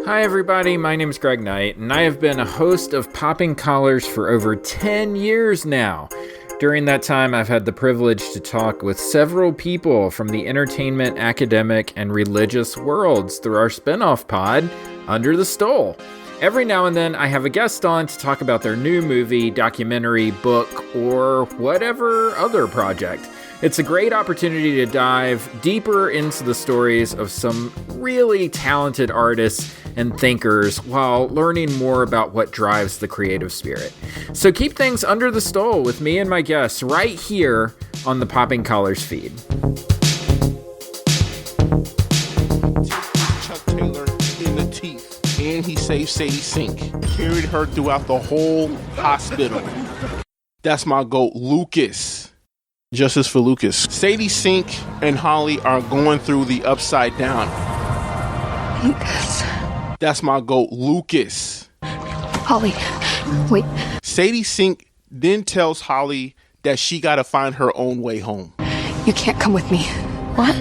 Hi everybody, my name is Greg Knight, and I have been a host of Popping Collars for over 10 years now. During that time, I've had the privilege to talk with several people from the entertainment, academic, and religious worlds through our spinoff pod, Under the Stole. Every now and then, I have a guest on to talk about their new movie, documentary, book, or whatever other project. It's a great opportunity to dive deeper into the stories of some really talented artists and thinkers while learning more about what drives the creative spirit. So keep things under the stole with me and my guests right here on the Popping Collars feed. Chuck Taylor in the teeth, and he saved Sadie Sink. Carried her throughout the whole hospital. That's my goat, Lucas. Justice for Lucas. Sadie Sink and Holly are going through the upside down. Lucas. That's my goat, Lucas. Holly, wait. Sadie Sink then tells Holly that she gotta find her own way home. You can't come with me. What?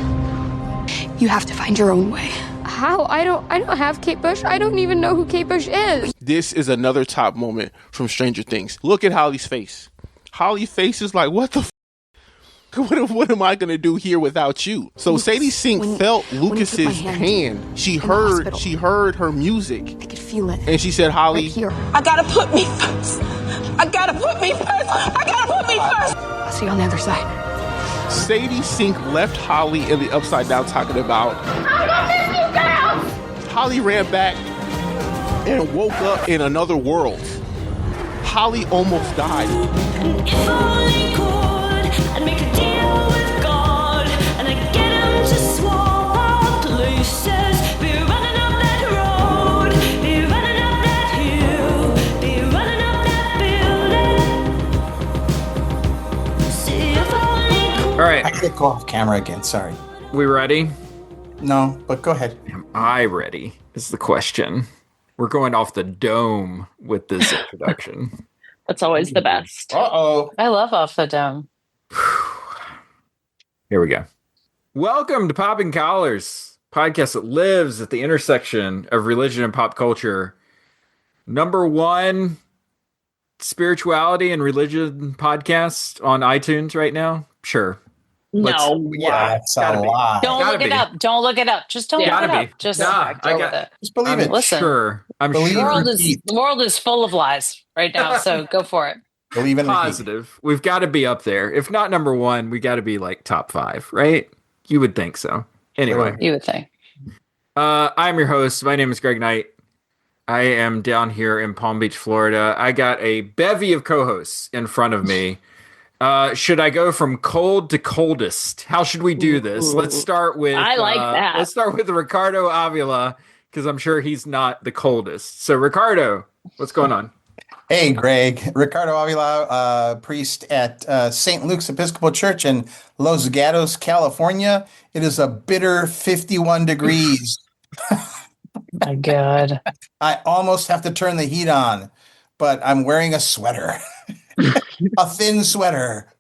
You have to find your own way. How? I don't have Kate Bush. I don't even know who Kate Bush is. This is another top moment from Stranger Things. Look at Holly's face. Holly's face is like, what the f***? What am I gonna do here without you? So Sadie Sink felt Lucas's hand. She heard her music. I could feel it. And she said, Holly, right here. I gotta put me first. I gotta put me first. I gotta put me first. I'll see you on the other side. Sadie Sink left Holly in the upside down talking about, I got this, you girl. Holly ran back and woke up in another world. Holly almost died. If only could, I'd make a deal with God, and I'd get him to swap our places. Be running up that road, be running up that hill, be running up that building. See if only could. All right, I can't go off camera again, sorry. we ready? No, but go ahead. Am I ready? Is the question. We're going off the dome with this introduction. That's always the best. Uh-oh. I love Off the Dome. Here we go. Welcome to Popping Collars, podcast that lives at the intersection of religion and pop culture. Number one spirituality and religion podcast on iTunes right now. Sure. No. Yeah, that's a lie. Don't Gotta look be. it up. Don't look it up. Just don't Gotta look it be. up. Just Nah, go with it. Just believe it. Listen. Sure. I'm Believe sure. it. The world is full of lies right now, so go for it. Believe in Positive. We've got to be up there. If not number one, we got to be like top 5, right? You would think so. Anyway, You would think. I'm your host. My name is Greg Knight. I am down here in Palm Beach, Florida. I got a bevy of co-hosts in front of me. Should I go from cold to coldest? How should we do this? Let's start with. I like that. Let's start with Ricardo Avila because I'm sure he's not the coldest. So, Ricardo, what's going on? Hey, Greg. Ricardo Avila, priest at St. Luke's Episcopal Church in Los Gatos, California. It is a bitter 51 degrees. My God. I almost have to turn the heat on, but I'm wearing a sweater, a thin sweater.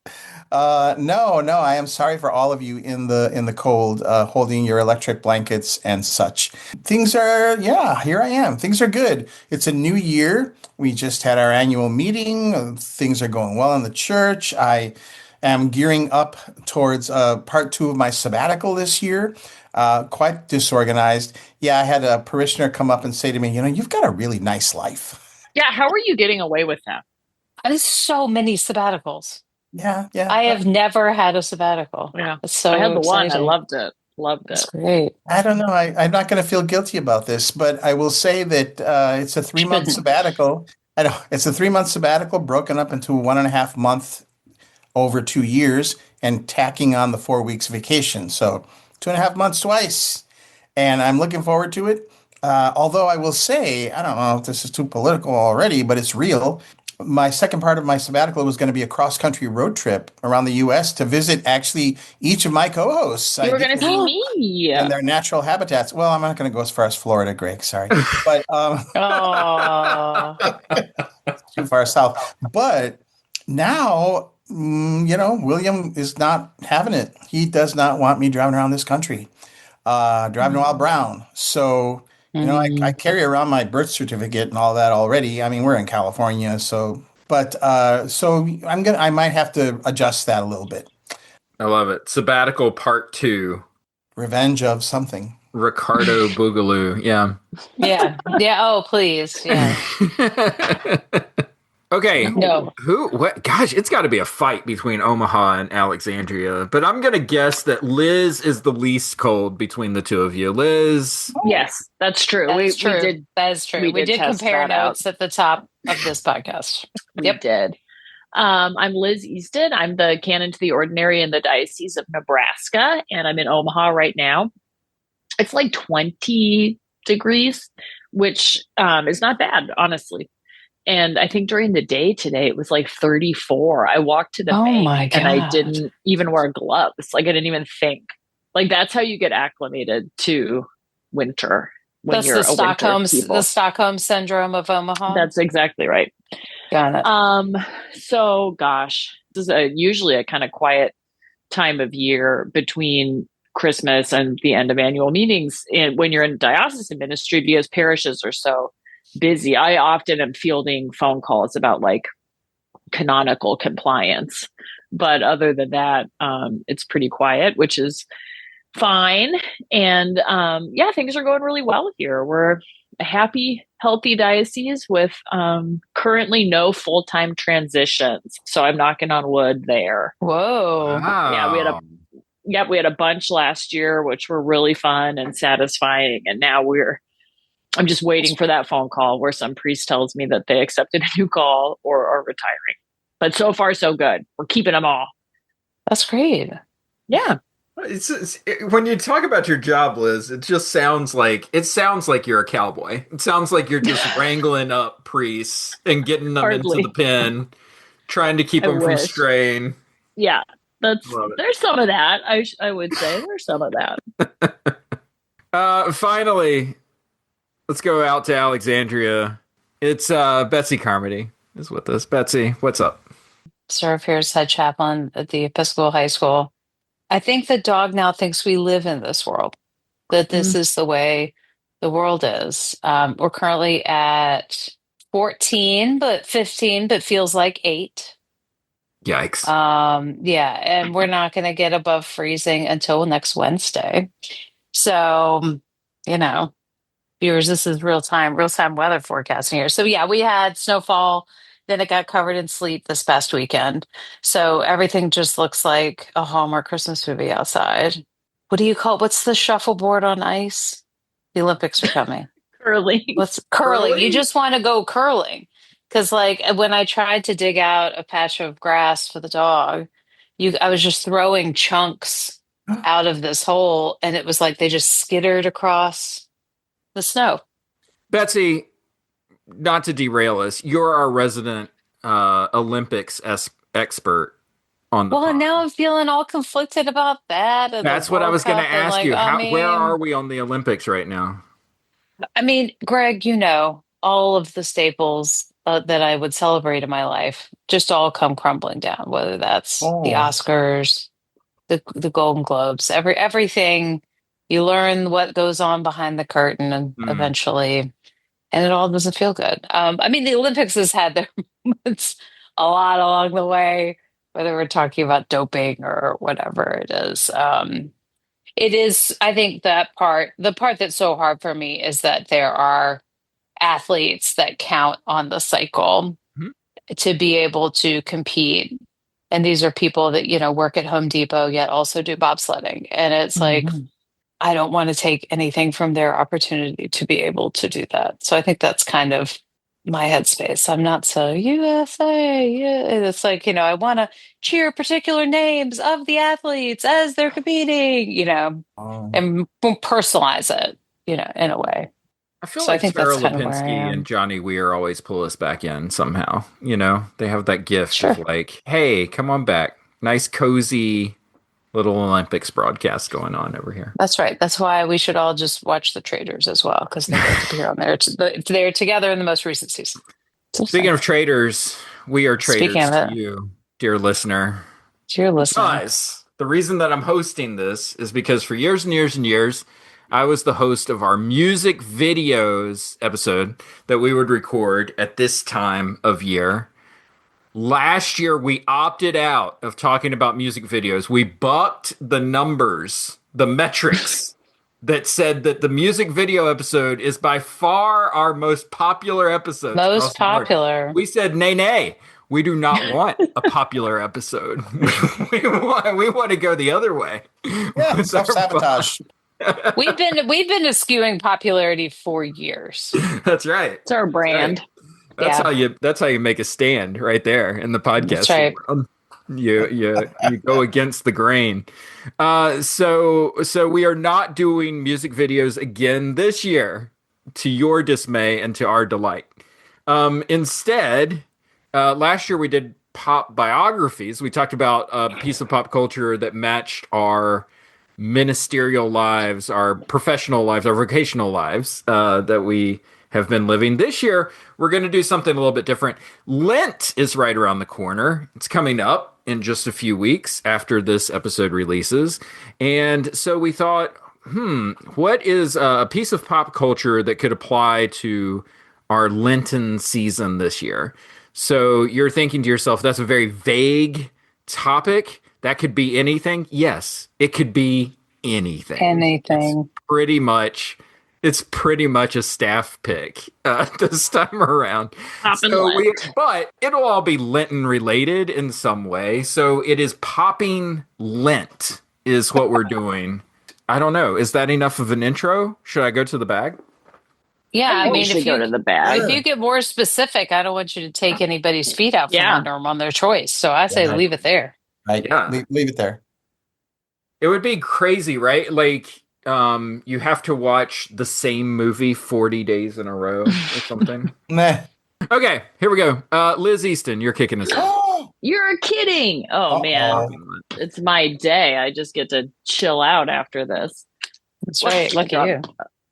No, I am sorry for all of you in the cold, holding your electric blankets and such. Things are, here I am. Things are good. It's a new year. We just had our annual meeting. Things are going well in the church. I am gearing up towards part 2 of my sabbatical this year. Quite disorganized. Yeah, I had a parishioner come up and say to me, you've got a really nice life. Yeah, how are you getting away with that? There's so many sabbaticals. Yeah. I have never had a sabbatical. Yeah. It's so I had the one. I exciting. loved it. It's great. I don't know. I'm not going to feel guilty about this, but I will say that it's a 3-month sabbatical. I know it's a 3-month sabbatical broken up into 1.5 month over 2 years and tacking on the 4 weeks vacation. So 2.5 months twice. And I'm looking forward to it. Although I will say, I don't know if this is too political already, but it's real. My second part of my sabbatical was going to be a cross-country road trip around the U.S. to visit actually each of my co-hosts. You were going to see me. In their natural habitats. Well, I'm not going to go as far as Florida, Greg. Sorry. But too far south. But now, William is not having it. He does not want me driving around this country, driving while brown. So You know, I carry around my birth certificate and all that already. I mean, we're in California, so so I might have to adjust that a little bit. I love it. Sabbatical Part 2. Revenge of something. Ricardo Boogaloo. Yeah. Yeah. Yeah. Oh, please. Yeah. Okay. No. What? Gosh, it's got to be a fight between Omaha and Alexandria. But I'm going to guess that Liz is the least cold between the two of you. Liz. Yes, that's true. That We is true. did. That is true. we We did did test compare that out. notes at the top of this podcast. We Yep. did. I'm Liz Easton. I'm the canon to the ordinary in the Diocese of Nebraska, and I'm in Omaha right now. It's like 20 degrees, which is not bad, honestly. And I think during the day today, it was like 34. I walked to the Oh bank my and I God. didn't even wear gloves. Like I didn't even think. Like that's how you get acclimated to winter when That's you're the a winter people. Stockholm syndrome of Omaha. That's exactly right. Got it. So gosh, this is usually a kind of quiet time of year between Christmas and the end of annual meetings and when you're in diocesan ministry because parishes are so busy. I often am fielding phone calls about like canonical compliance. But other than that, it's pretty quiet, which is fine. And yeah, things are going really well here. We're a happy, healthy diocese with currently no full-time transitions. So I'm knocking on wood there. Whoa. Wow. We had a bunch last year, which were really fun and satisfying. And now I'm just waiting for that phone call where some priest tells me that they accepted a new call or are retiring. But so far, so good. We're keeping them all. That's great. Yeah. When you talk about your job, Liz, it sounds like you're a cowboy. It sounds like you're just wrangling up priests and getting them Hardly. into the pen, trying to keep I them from wish. straying. Yeah. Love it. There's some of that. I would say there's some of that. Finally, let's go out to Alexandria. It's Betsy Carmody is with us. Betsy, what's up? Serve here as head chaplain at the Episcopal High School. I think the dog now thinks we live in this world, that this is the way the world is. We're currently at 14, but 15, but feels like 8. Yikes. Yeah, and we're not going to get above freezing until next Wednesday. So, viewers, this is real time weather forecasting here. So yeah, we had snowfall, then it got covered in sleet this past weekend. So everything just looks like a Hallmark Christmas movie outside. What's the shuffleboard on ice? The Olympics are coming. Curling. What's curling? You just want to go curling. Because like when I tried to dig out a patch of grass for the dog, I was just throwing chunks out of this hole, and it was like they just skittered across the snow. Betsy, not to derail us, you're our resident Olympics expert on the pod. Now I'm feeling all conflicted about that. That's what I was going to ask you. Where are we on the Olympics right now? I mean, Greg, all of the staples that I would celebrate in my life just all come crumbling down, whether that's the Oscars, the Golden Globes, everything. You learn what goes on behind the curtain and eventually, and it all doesn't feel good. I mean, the Olympics has had their moments a lot along the way, whether we're talking about doping or whatever it is. It is, I think the part that's so hard for me is that there are athletes that count on the cycle to be able to compete. And these are people that, work at Home Depot, yet also do bobsledding. And it's like, I don't want to take anything from their opportunity to be able to do that. So I think that's kind of my headspace. I'm not so USA. Yeah. It's like, I want to cheer particular names of the athletes as they're competing, and personalize it, in a way. I feel So like I think Sarah that's kind of where I Lipinski am. and Johnny Weir always pull us back in somehow. They have that gift of like, hey, come on back. Nice, cozy little Olympics broadcast going on over here. That's right. That's why we should all just watch the Traders as well, because they both appear on there. They're together in the most recent season. Speaking of traders, we are traders Speaking of to it. you, dear listener. Dear listener. Guys, the reason that I'm hosting this is because for years and years and years, I was the host of our music videos episode that we would record at this time of year. Last year, we opted out of talking about music videos. We bucked the numbers, the metrics that said that the music video episode is by far our most popular episode. Most popular. We said, nay. We do not want a popular episode. we want to go the other way. Yeah, self-sabotage. We've been eschewing popularity for years. That's right. It's our brand. That's how you make a stand right there in the podcast. That's right. You go against the grain. So we are not doing music videos again this year, to your dismay and to our delight. Instead, last year we did pop biographies. We talked about a piece of pop culture that matched our ministerial lives, our professional lives, our vocational lives that we have been living. This year, we're going to do something a little bit different. Lent is right around the corner. It's coming up in just a few weeks after this episode releases. And so we thought, what is a piece of pop culture that could apply to our Lenten season this year? So you're thinking to yourself, that's a very vague topic. That could be anything. Yes, it could be anything. Anything. It's pretty much a staff pick this time around. But it'll all be Lenten related in some way. So it is popping Lent is what we're doing. I don't know. Is that enough of an intro? Should I go to the bag? Yeah, I mean, if you go to the bag, if you get more specific, I don't want you to take anybody's feet out from under them on their choice. So I say leave it there. Right. Yeah. Leave it there. It would be crazy, right? Like, you have to watch the same movie 40 days in a row or something. Nah. Okay, here we go. Liz Easton, you're kicking us off. You're kidding. Oh, man. It's my day. I just get to chill out after this. That's right. Look at you.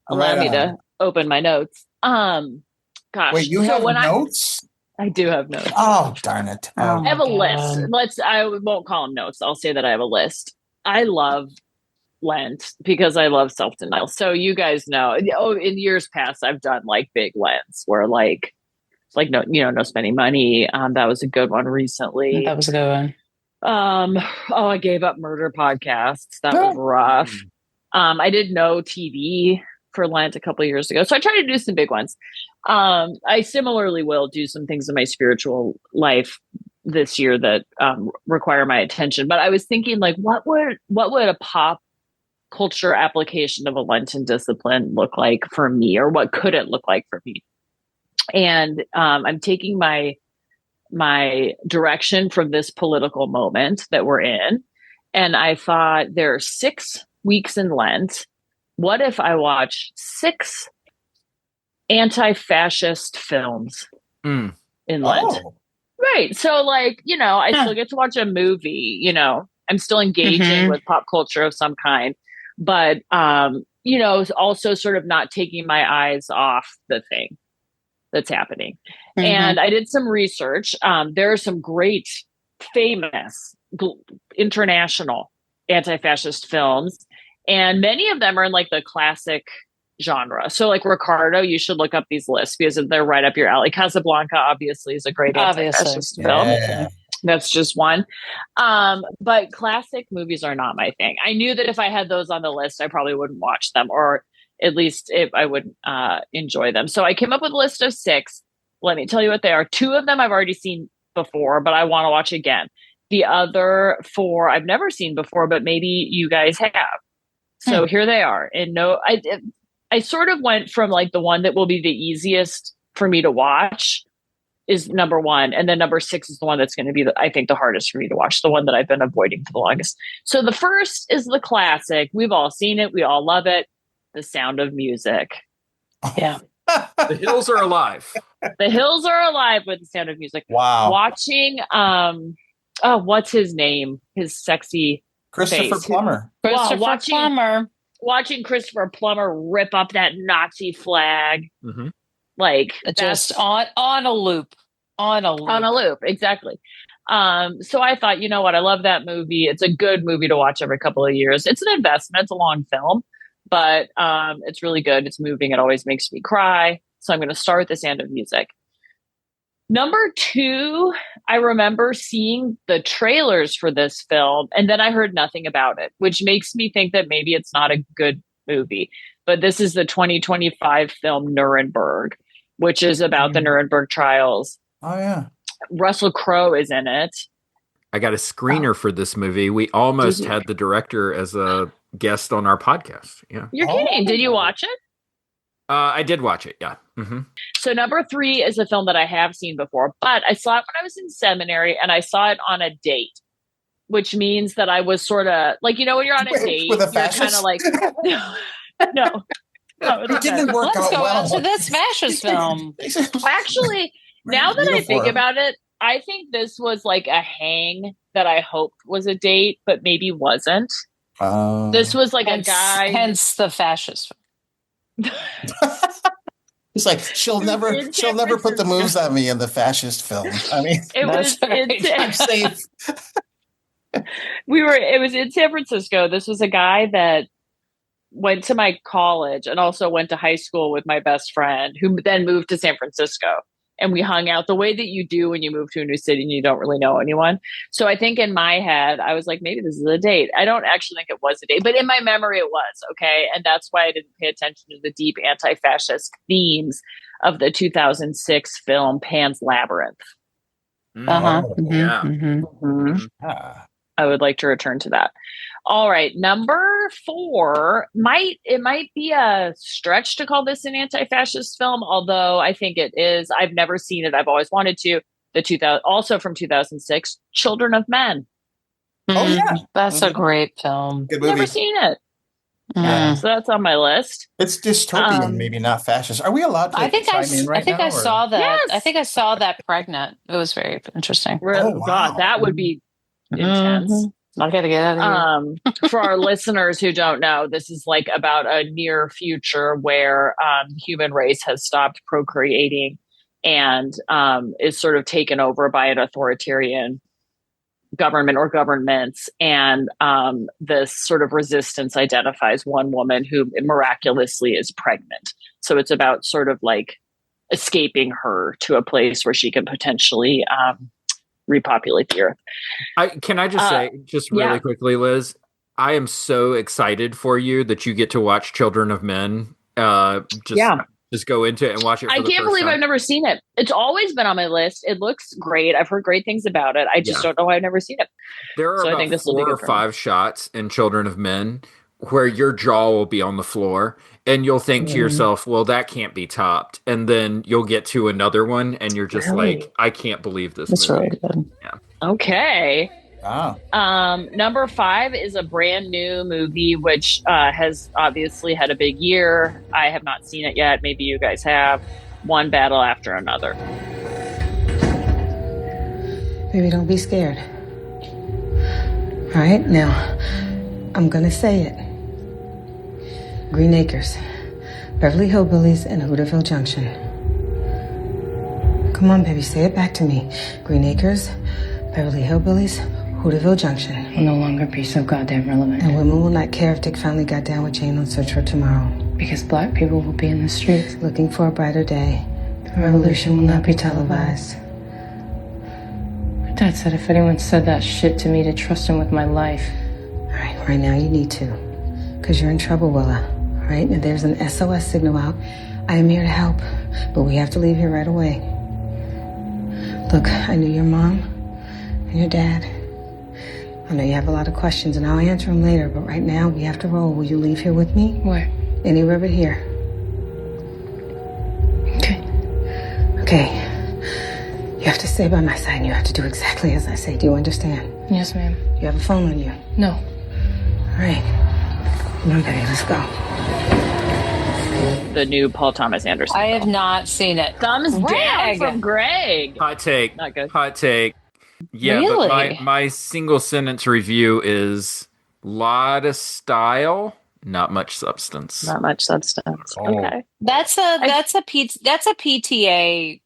Allow me to open my notes. Gosh. Wait, you have notes? I do have notes. Oh, darn it. I have a list. I won't call them notes. I'll say that I have a list. I love Lent because I love self-denial. So you guys know, in years past, I've done like big Lents where like no spending money. That was a good one recently. That was a good one. I gave up murder podcasts. That was rough. I did no TV for Lent a couple of years ago. So I try to do some big ones. I similarly will do some things in my spiritual life this year that require my attention. But I was thinking, like, what would a pop culture application of a Lenten discipline look like for me, or what could it look like for me? And I'm taking my direction from this political moment that we're in, and I thought there are 6 weeks in Lent. What if I watch 6 anti-fascist films in Lent? Right. So, like, I still get to watch a movie, I'm still engaging with pop culture of some kind, but, also sort of not taking my eyes off the thing that's happening. And I did some research. There are some great, famous, international anti-fascist films, and many of them are in like the classic genre. So like Ricardo, you should look up these lists because they're right up your alley. Casablanca obviously is a great anti-fascist film. Yeah. That's just one. But classic movies are not my thing. I knew that if I had those on the list, I probably wouldn't watch them, or at least I would enjoy them. So I came up with a list of 6. Let me tell you what they are. 2 of them I've already seen before, but I want to watch again. The other 4 I've never seen before, but maybe you guys have. So here they are. And I sort of went from like the one that will be the easiest for me to watch is number 1. And then number 6 is the one that's going to be, I think, the hardest for me to watch, the one that I've been avoiding for the longest. So the first is the classic. We've all seen it. We all love it. The Sound of Music. Yeah. The hills are alive. The hills are alive with The Sound of Music. Wow. Watching, what's his name? His sexy Christopher face. Plummer. Watching Christopher Plummer rip up that Nazi flag. Like just on a loop. On a loop, exactly. So I thought, you know what? I love that movie. It's a good movie to watch every couple of years. It's an investment. It's a long film, but it's really good. It's moving. It always makes me cry. So I'm going to start The Sound of Music. Number 2, I remember seeing the trailers for this film, and then I heard nothing about it, which makes me think that maybe it's not a good movie. But this is the 2025 film Nuremberg, which is about the Nuremberg trials. Oh, yeah. Russell Crowe is in it. I got a screener for this movie. We almost had the director as a guest on our podcast. Yeah. You're kidding. Did you watch it? I did watch it. Yeah. Mm-hmm. So number 3 is a film that I have seen before, but I saw it when I was in seminary, and I saw it on a date, which means that I was sort of like, when you're on a date, with a you're kind of like, no, it didn't work Let's out go well. out to this fascist film. Actually, now that I think about it, I think this was like a hang that I hoped was a date, but maybe wasn't. This was like a guy. Hence the fascist film. It's like she'll never put the moves on me in the fascist film. I mean, I'm safe. It was in San Francisco. This was a guy that went to my college and also went to high school with my best friend, who then moved to San Francisco. And we hung out the way that you do when you move to a new city and you don't really know anyone. So I think in my head, I was like, maybe this is a date. I don't actually think it was a date, but in my memory it was, okay? And that's why I didn't pay attention to the deep anti-fascist themes of the 2006 film Pan's Labyrinth. Uh-huh. Yeah. I would like to return to that. All right, number 4 might be a stretch to call this an anti-fascist film, although I think it is. I've never seen it. I've always wanted to. Also from 2006, Children of Men. Oh yeah, that's a great film. Good movie. Never seen it. Yeah. So that's on my list. It's dystopian, maybe not fascist. Are we allowed to chime in right now? I saw that. Yes. I think I saw that pregnant. It was very interesting. Wow. God, that would be intense. I gotta get out of here. For our listeners who don't know, this is like about a near future where the human race has stopped procreating and is sort of taken over by an authoritarian government or governments. And this sort of resistance identifies one woman who miraculously is pregnant. So it's about sort of like escaping her to a place where she can potentially repopulate the earth. Can I just say, really quickly, Liz, I am so excited for you that you get to watch Children of Men. Just go into it and watch it. I can't believe I've never seen it. It's always been on my list. It looks great. I've heard great things about it. I just don't know why I've never seen it. There are about 4 or 5 shots in Children of Men where your jaw will be on the floor and you'll think to yourself, well, that can't be topped. And then you'll get to another one and you're just like, I can't believe this movie. Really good. Yeah. Okay. Wow. Number 5 is a brand new movie, which has obviously had a big year. I have not seen it yet. Maybe you guys have. One Battle After Another. Baby, don't be scared. All right, now, I'm gonna say it. Green Acres, Beverly Hillbillies, and Hooterville Junction. Come on, baby, say it back to me. Green Acres, Beverly Hillbillies, Hooterville Junction. Will no longer be so goddamn relevant. And women will not care if Dick finally got down with Jane on Search for Tomorrow. Because black people will be in the streets looking for a brighter day. The revolution will not be televised. My dad said if anyone said that shit to me to trust him with my life. All right now you need to. Because you're in trouble, Willa. All right, now there's an SOS signal out. I am here to help, but we have to leave here right away. Look, I knew your mom and your dad. I know you have a lot of questions, and I'll answer them later, but right now, we have to roll. Will you leave here with me? Where? Anywhere but here. Okay. You have to stay by my side, and you have to do exactly as I say. Do you understand? Yes, ma'am. You have a phone on you? No. All right. Come on, baby, let's go. The new Paul Thomas Anderson. I have not seen it. Thumbs down from Greg. Hot take. Not good. Hot take. Yeah, Really? but my single sentence review is lot of style, not much substance. Not much substance. Oh. Okay. That's a PTA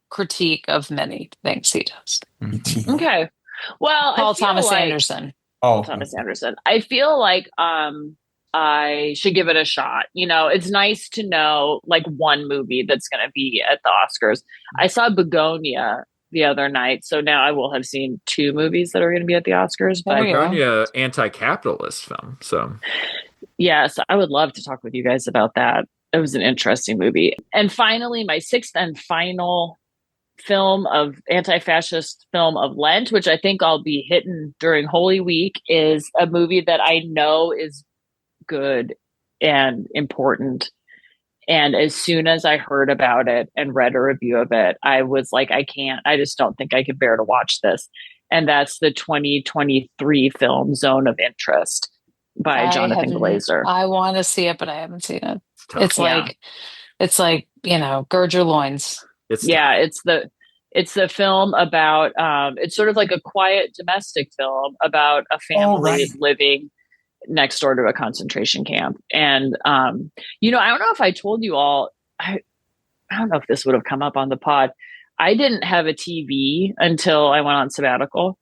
critique of many things he does. Okay. Well, Paul I feel Thomas like, Anderson. Oh, Thomas Anderson. I feel like I should give it a shot. It's nice to know like one movie that's going to be at the Oscars. I saw Begonia the other night, so now I will have seen 2 movies that are going to be at the Oscars. But Begonia, anti-capitalist film, so yes, I would love to talk with you guys about that. It was an interesting movie. And finally, my 6th and final film of anti-fascist film of Lent, which I think I'll be hitting during Holy Week, is a movie that I know is good and important. And as soon as I heard about it and read a review of it, I was like, I just don't think I could bear to watch this. And that's the 2023 film Zone of Interest by Jonathan Glazer. I want to see it, but I haven't seen it. It's like, gird your loins. It's the film about, it's sort of like a quiet domestic film about a family living next door to a concentration camp. And, I don't know if I told you all, I don't know if this would have come up on the pod. I didn't have a TV until I went on sabbatical.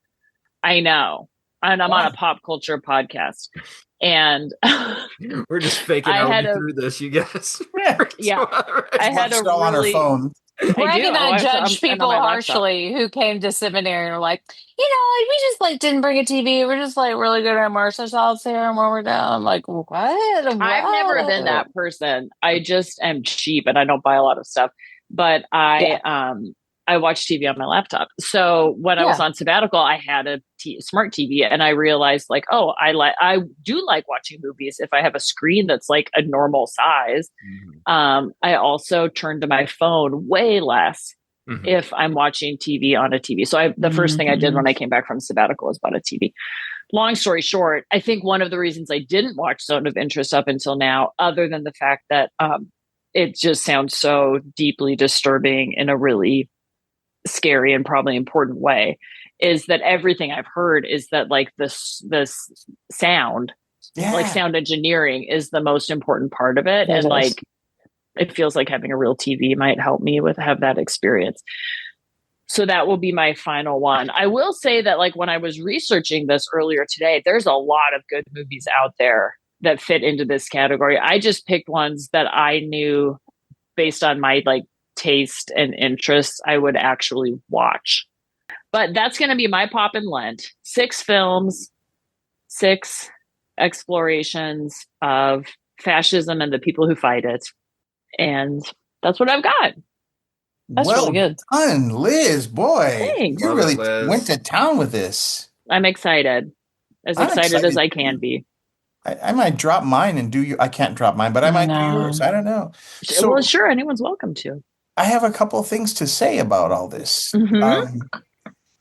I know. And I'm on a pop culture podcast. And we're just faking our way through this, you guys. Yeah. I had a still on her phone. Greg and I judge people harshly who came to seminary and were like, we just didn't bring a TV. We're just really good to immerse ourselves here and when we're down. I'm like, what? I've never been that person. I just am cheap and I don't buy a lot of stuff. But I watch TV on my laptop. So when I was on sabbatical, I had a smart TV, and I realized I do like watching movies if I have a screen that's like a normal size. Mm-hmm. I also turn to my phone way less if I'm watching TV on a TV. So the first thing I did when I came back from sabbatical was bought a TV. Long story short, I think one of the reasons I didn't watch Zone of Interest up until now, other than the fact that it just sounds so deeply disturbing in a really scary and probably important way, is that everything I've heard is that this sound, sound engineering is the most important part of it. And it feels like having a real TV might help me have that experience. So that will be my final one. I will say that when I was researching this earlier today, there's a lot of good movies out there that fit into this category. I just picked ones that I knew based on my taste and interests I would actually watch. But that's going to be my pop in Lent. 6 films, 6 explorations of fascism and the people who fight it. And that's what I've got. That's really good. Done, Liz. Boy, Thanks. You really went to town with this. I'm excited. I'm excited as I can be. I might drop mine and do you. I can't drop mine, but I might do yours. I don't know. So, sure, anyone's welcome to. I have a couple of things to say about all this. Mm-hmm.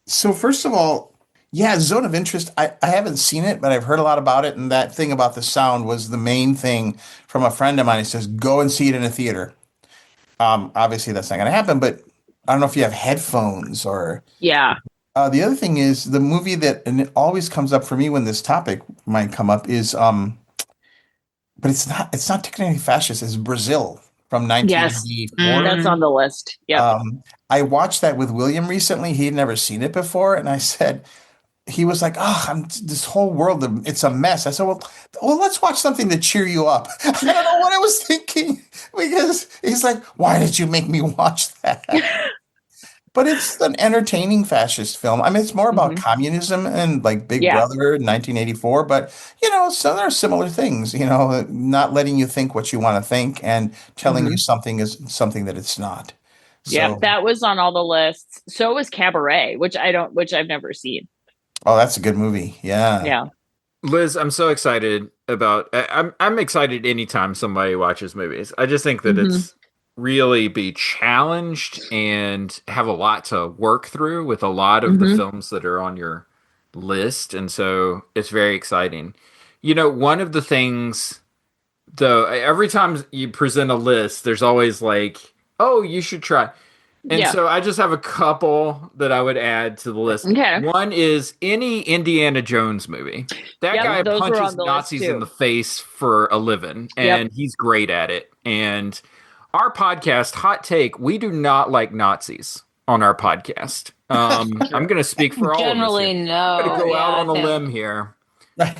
So first of all, Zone of Interest. I haven't seen it, but I've heard a lot about it. And that thing about the sound was the main thing from a friend of mine. He says, go and see it in a theater. Obviously, that's not going to happen, but I don't know if you have headphones or... Yeah. The other thing is the movie that, and it always comes up for me when this topic might come up, is, but it's not technically fascist, it's Brazil. From 1984. Yes, that's on the list. Yeah. I watched that with William recently. He had never seen it before, and I said, he was like, this whole world, it's a mess. I said, well, let's watch something to cheer you up. I don't know what I was thinking, because he's like, why did you make me watch that? But it's an entertaining fascist film. I mean, it's more about communism and Big Brother in 1984. But, so there are similar things, not letting you think what you want to think and telling you something is something that it's not. Yeah, that was on all the lists. So was Cabaret, which I've never seen. Oh, that's a good movie. Yeah. Yeah. Liz, I'm so excited about, I'm excited anytime somebody watches movies. I just think that it's really be challenged and have a lot to work through with a lot of the films that are on your list. And so it's very exciting. One of the things, though, every time you present a list, there's always you should try. And so I just have a couple that I would add to the list. Okay. One is any Indiana Jones movie. That guy punches Nazis in the face for a living, and he's great at it. And our podcast, Hot Take, we do not like Nazis on our podcast. I'm going to speak for all Generally, of us. no. I'm going to go out on a limb here.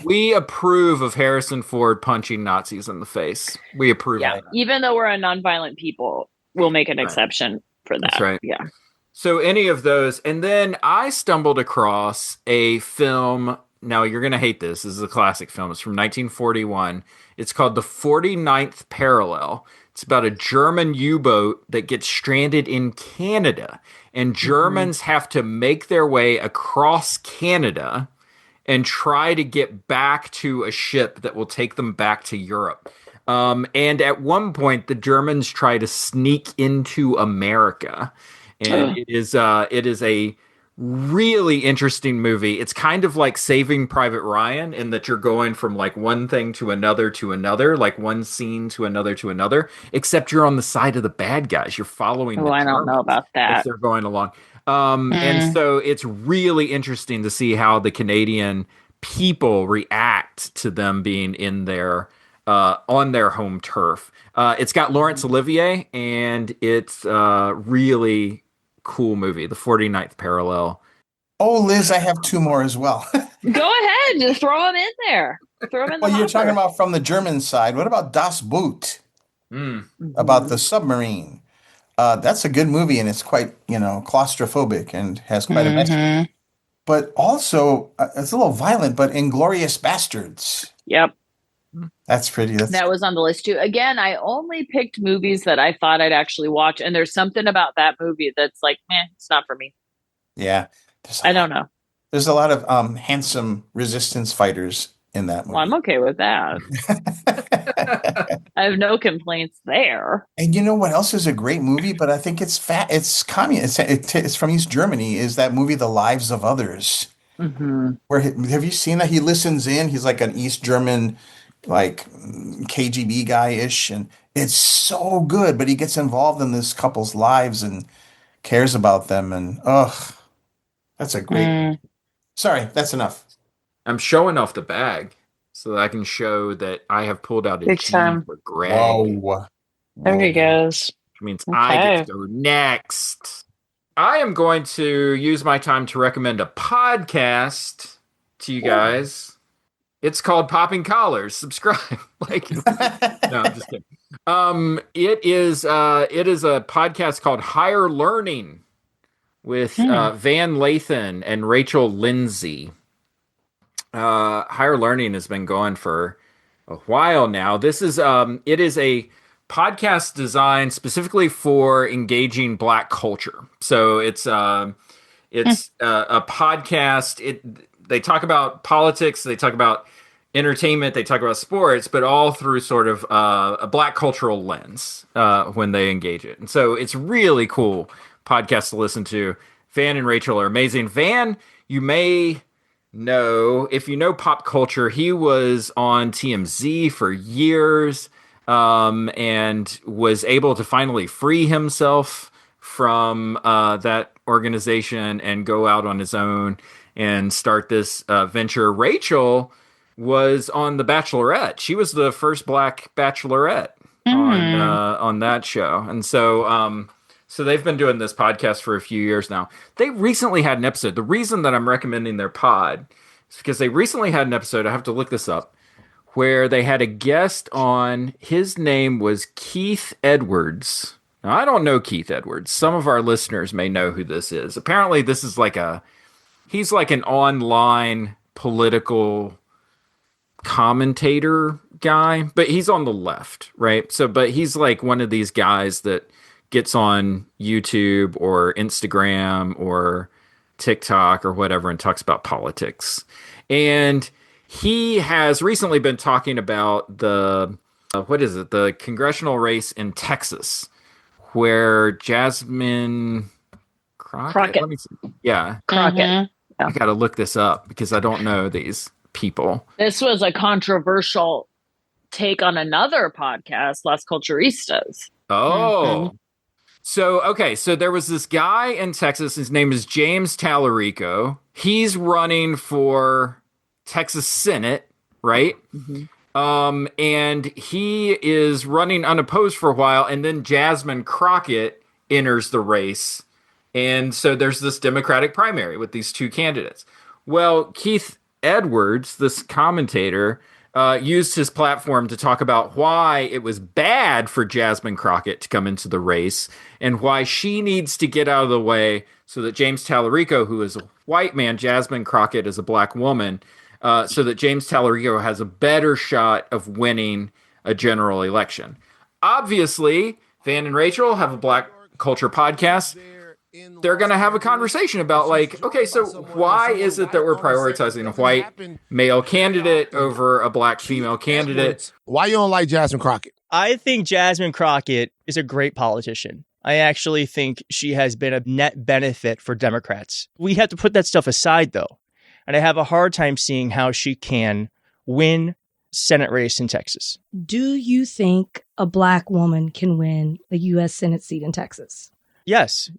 We approve of Harrison Ford punching Nazis in the face. We approve of that. Even though we're a nonviolent people, we'll make an Right. exception for that. That's right. Yeah. So any of those. And then I stumbled across a film. Now you're going to hate this. This is a classic film. It's from 1941. It's called The 49th Parallel. It's about a German U-boat that gets stranded in Canada. And Germans have to make their way across Canada and try to get back to a ship that will take them back to Europe. And at one point, the Germans try to sneak into America. And it is a really interesting movie. It's kind of like Saving Private Ryan in that you're going from like one thing to another, like one scene to another, except you're on the side of the bad guys. You're following I don't know about that. as they're going along. And so it's really interesting to see how the Canadian people react to them being in their on their home turf. It's got Laurence Olivier, and it's really cool movie, The 49th Parallel. Oh, Liz, I have two more as well. Go ahead, just throw them in there. Throw them in. Well, you're talking about from the German side. What about Das Boot? About the submarine. That's a good movie, and it's quite, claustrophobic and has quite a message. But also, it's a little violent, but Inglourious Bastards. Yep. That's pretty. That was on the list too. Again, I only picked movies that I thought I'd actually watch, and there's something about that movie that's like, it's not for me. Yeah. I don't know. There's a lot of handsome resistance fighters in that movie. Well, I'm okay with that. I have no complaints there. And you know what else is a great movie, but I think it's it's communist. It's from East Germany. Is that movie The Lives of Others? Where have you seen that? He listens in. He's like an East German, like KGB guy-ish, and it's so good. But he gets involved in this couple's lives and cares about them, and that's a great movie. Sorry, that's enough. I'm showing off the bag so that I can show that I have pulled out a Big G time. for Greg. Whoa. There he goes. Which means I get to go next. I am going to use my time to recommend a podcast to you guys. It's called Popping Collars. Subscribe. No, I'm just kidding. It is a podcast called Higher Learning with Van Lathan and Rachel Lindsay. Higher Learning has been going for a while now. This is it is a podcast designed specifically for engaging Black culture. So it's a podcast. They talk about politics, they talk about entertainment, they talk about sports, but all through sort of a Black cultural lens when they engage it. And so it's really cool podcast to listen to. Van and Rachel are amazing. Van, you may know, if you know pop culture, he was on TMZ for years and was able to finally free himself from that organization and go out on his own and start this venture. Rachel was on The Bachelorette. She was the first Black Bachelorette on that show. And so so they've been doing this podcast for a few years now. They recently had an episode. The reason that I'm recommending their pod is because they recently had an episode, I have to look this up, where they had a guest on. His name was Keith Edwards. Now, I don't know Keith Edwards. Some of our listeners may know who this is. Apparently, this is he's like an online political commentator guy, but he's on the left, right? So, but he's like one of these guys that gets on YouTube or Instagram or TikTok or whatever and talks about politics. And he has recently been talking about the congressional race in Texas, where Jasmine Crockett. Let me see. Yeah. Crockett. Mm-hmm. Yeah. I got to look this up because I don't know these people. This was a controversial take on another podcast, Las Culturistas. Oh. So there was this guy in Texas. His name is James Tallarico. He's running for Texas Senate, right? And he is running unopposed for a while, and then Jasmine Crockett enters the race. And so there's this Democratic primary with these two candidates. Well, Keith Edwards, this commentator, used his platform to talk about why it was bad for Jasmine Crockett to come into the race and why she needs to get out of the way so that James Tallarico, who is a white man, Jasmine Crockett is a black woman, so that James Tallarico has a better shot of winning a general election. Obviously, Van and Rachel have a Black Culture podcast. They're going to have a conversation about, like, okay, so why is it that we're prioritizing a white male candidate over a black female candidate? Why you don't like Jasmine Crockett? I think Jasmine Crockett is a great politician. I actually think she has been a net benefit for Democrats. We have to put that stuff aside, though. And I have a hard time seeing how she can win Senate race in Texas. Do you think a black woman can win a U.S. Senate seat in Texas? Yes.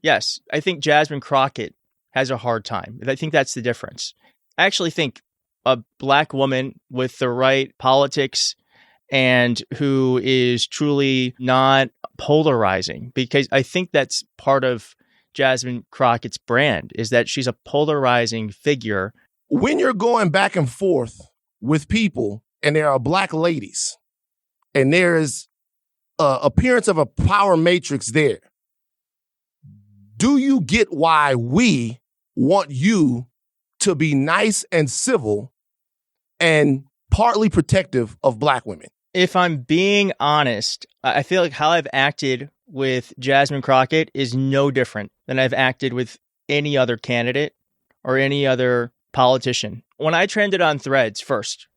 I think Jasmine Crockett has a hard time. I think that's the difference. I actually think a black woman with the right politics and who is truly not polarizing, because I think that's part of Jasmine Crockett's brand, is that she's a polarizing figure. When you're going back and forth with people and there are black ladies and there is appearance of a power matrix there, do you get why we want you to be nice and civil and partly protective of black women? If I'm being honest, I feel like how I've acted with Jasmine Crockett is no different than I've acted with any other candidate or any other politician. When I trended on Threads first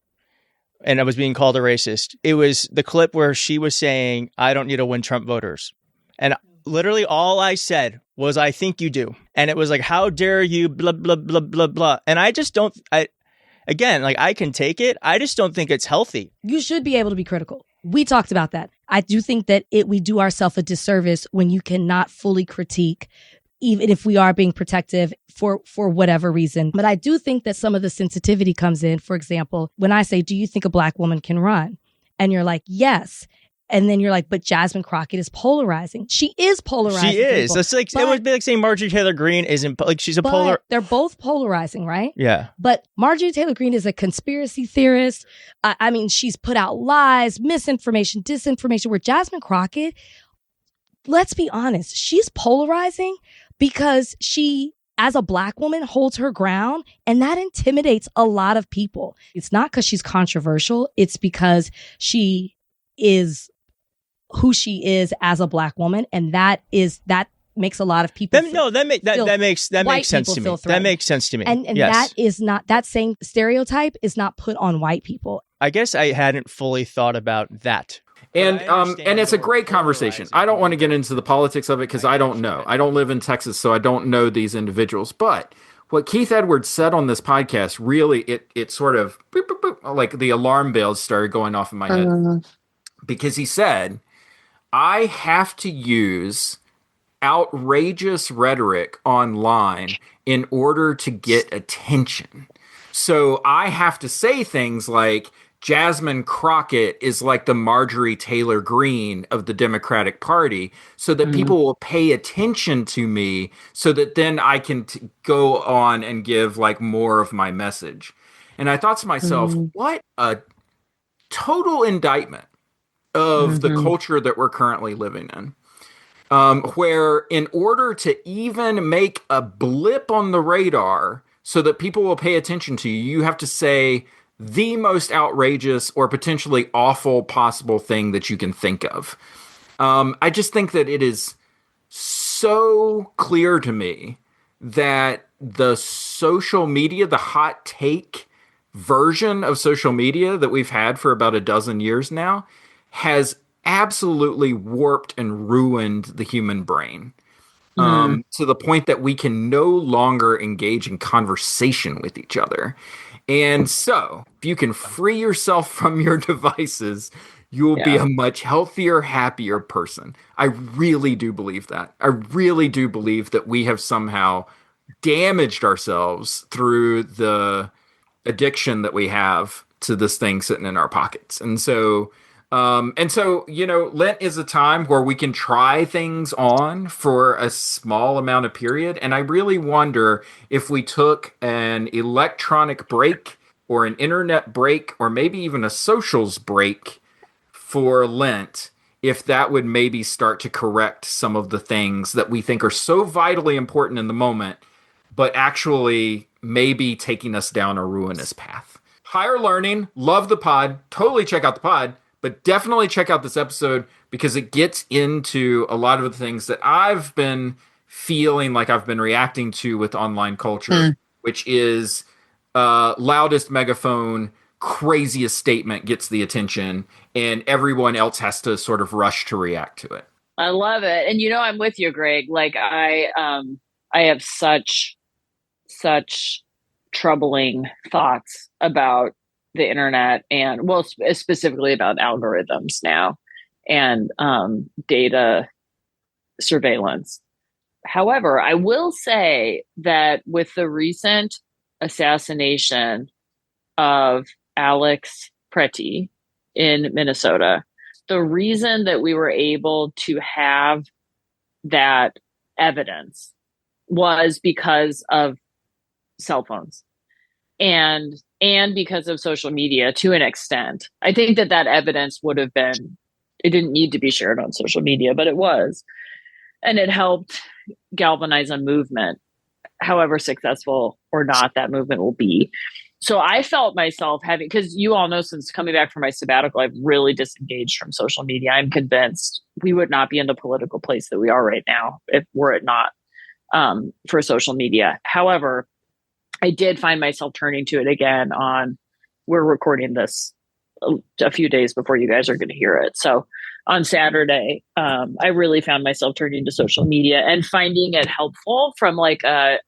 and I was being called a racist, it was the clip where she was saying, I don't need to win Trump voters. And literally all I said was, I think you do. And it was like, how dare you, blah, blah, blah, blah, blah. And I just don't, again, like, I can take it. I just don't think it's healthy. You should be able to be critical. We talked about that. I do think that we do ourselves a disservice when you cannot fully critique, even if we are being protective for whatever reason. But I do think that some of the sensitivity comes in. For example, when I say, do you think a black woman can run? And you're like, yes. And then you're like, but Jasmine Crockett is polarizing. She is polarizing. She is. It's like, it would be like saying Marjorie Taylor Greene isn't, like, she's a polar. They're both polarizing, right? Yeah. But Marjorie Taylor Greene is a conspiracy theorist. I mean, she's put out lies, misinformation, disinformation, where Jasmine Crockett, let's be honest, she's polarizing because she, as a black woman, holds her ground, and that intimidates a lot of people. It's not because she's controversial. It's because she is who she is as a black woman, and that makes a lot of people that makes sense to me. That makes sense to me. And yes. That is not, that same stereotype is not put on white people. I guess I hadn't fully thought about that. And it's a great conversation. I don't want to get into the politics of it because I don't know. I don't live in Texas, so I don't know these individuals. But what Keith Edwards said on this podcast, really, it sort of boop, boop, boop, like the alarm bells started going off in my head. Because he said, I have to use outrageous rhetoric online in order to get attention. So I have to say things like, Jasmine Crockett is like the Marjorie Taylor Greene of the Democratic Party, so that people will pay attention to me, so that then I can go on and give like more of my message. And I thought to myself, what a total indictment of the culture that we're currently living in. Where in order to even make a blip on the radar so that people will pay attention to you, you have to say the most outrageous or potentially awful possible thing that you can think of. I just think that it is so clear to me that the social media, the hot take version of social media that we've had for about a dozen years now, has absolutely warped and ruined the human brain to the point that we can no longer engage in conversation with each other. And so, if you can free yourself from your devices, you will be a much healthier, happier person. I really do believe that. I really do believe that we have somehow damaged ourselves through the addiction that we have to this thing sitting in our pockets. And so, you know, Lent is a time where we can try things on for a small amount of period. And I really wonder if we took an electronic break or an internet break or maybe even a socials break for Lent, if that would maybe start to correct some of the things that we think are so vitally important in the moment, but actually maybe taking us down a ruinous path. Higher learning, love the pod, totally check out the pod, but definitely check out this episode because it gets into a lot of the things that I've been feeling like I've been reacting to with online culture, which is loudest megaphone, craziest statement gets the attention, and everyone else has to sort of rush to react to it. I love it. And I'm with you, Greg. Like I have such troubling thoughts about the internet and specifically about algorithms now and data surveillance. However, I will say that with the recent assassination of Alex Pretty in Minnesota, the reason that we were able to have that evidence was because of cell phones and because of social media to an extent. I think that evidence would have been, it didn't need to be shared on social media, but it was. And it helped galvanize a movement, however successful or not that movement will be. So I felt myself having, because you all know since coming back from my sabbatical, I've really disengaged from social media. I'm convinced we would not be in the political place that we are right now were it not for social media. However, I did find myself turning to it again we're recording this a few days before you guys are going to hear it. So on Saturday, I really found myself turning to social media and finding it helpful from like a